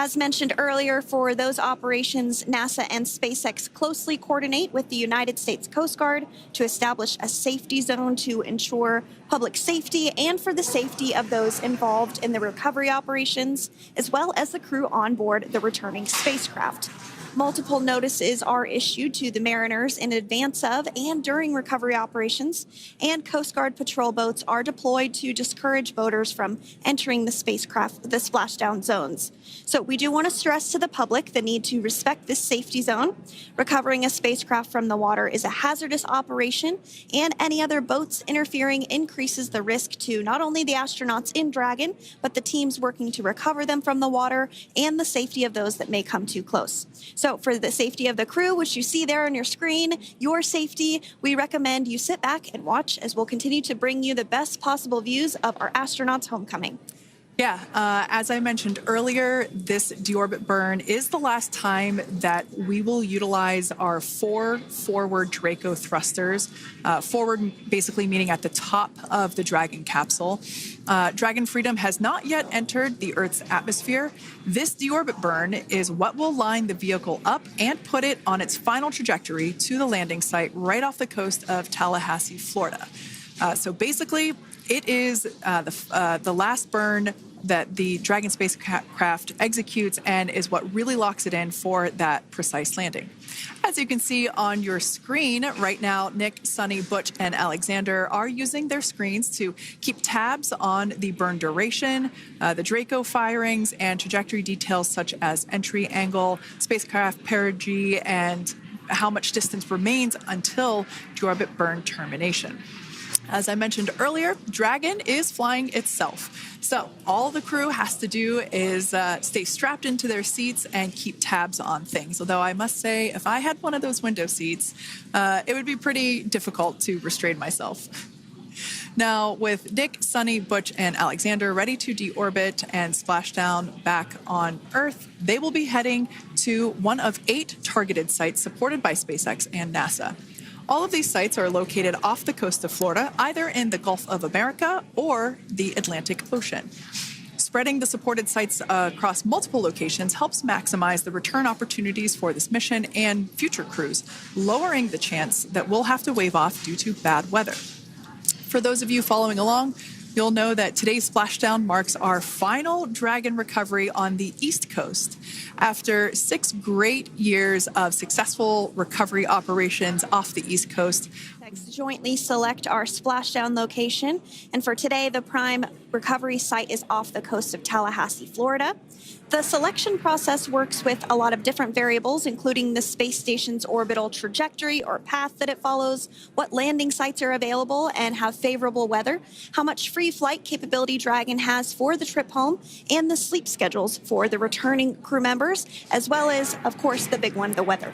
As mentioned earlier, for those operations, NASA and SpaceX closely coordinate with the United States Coast Guard to establish a safety zone to ensure public safety and for the safety of those involved in the recovery operations, as well as the crew on board the returning spacecraft. Multiple notices are issued to the mariners in advance of and during recovery operations, and Coast Guard patrol boats are deployed to discourage boaters from entering the spacecraft, the splashdown zones. So we do want to stress to the public the need to respect this safety zone. Recovering a spacecraft from the water is a hazardous operation, and any other boats interfering increases the risk to not only the astronauts in Dragon, but the teams working to recover them from the water and the safety of those that may come too close. So for the safety of the crew, which you see there on your screen, your safety, we recommend you sit back and watch as we'll continue to bring you the best possible views of our astronauts' homecoming. Yeah, as I mentioned earlier, this deorbit burn is the last time that we will utilize our 4 forward Draco thrusters. Forward basically meaning at the top of the Dragon capsule. Dragon Freedom has not yet entered the Earth's atmosphere. This deorbit burn is what will line the vehicle up and put it on its final trajectory to the landing site right off the coast of Tallahassee, Florida. So basically, it is the last burn that the Dragon spacecraft executes and is what really locks it in for that precise landing. As you can see on your screen right now, Nick, Sunny, Butch, and Alexander are using their screens to keep tabs on the burn duration, the Draco firings, and trajectory details such as entry angle, spacecraft perigee, and how much distance remains until deorbit burn termination. As I mentioned earlier, Dragon is flying itself. So all the crew has to do is stay strapped into their seats and keep tabs on things. Although I must say, if I had one of those window seats, it would be pretty difficult to restrain myself. Now, with Nick, Sunny, Butch, and Alexander ready to deorbit and splash down back on Earth, they will be heading to one of 8 targeted sites supported by SpaceX and NASA. All of these sites are located off the coast of Florida, either in the Gulf of America or the Atlantic Ocean. Spreading the supported sites across multiple locations helps maximize the return opportunities for this mission and future crews, lowering the chance that we'll have to wave off due to bad weather. For those of you following along, you'll know that today's splashdown marks our final Dragon recovery on the East Coast. After 6 great years of successful recovery operations off the East Coast, jointly select our splashdown location, and for today the prime recovery site is off the coast of Tallahassee, Florida. The selection process works with a lot of different variables, including the space station's orbital trajectory or path that it follows, what landing sites are available and have favorable weather, how much free flight capability Dragon has for the trip home, and the sleep schedules for the returning crew members, as well as, of course, the big one, the weather.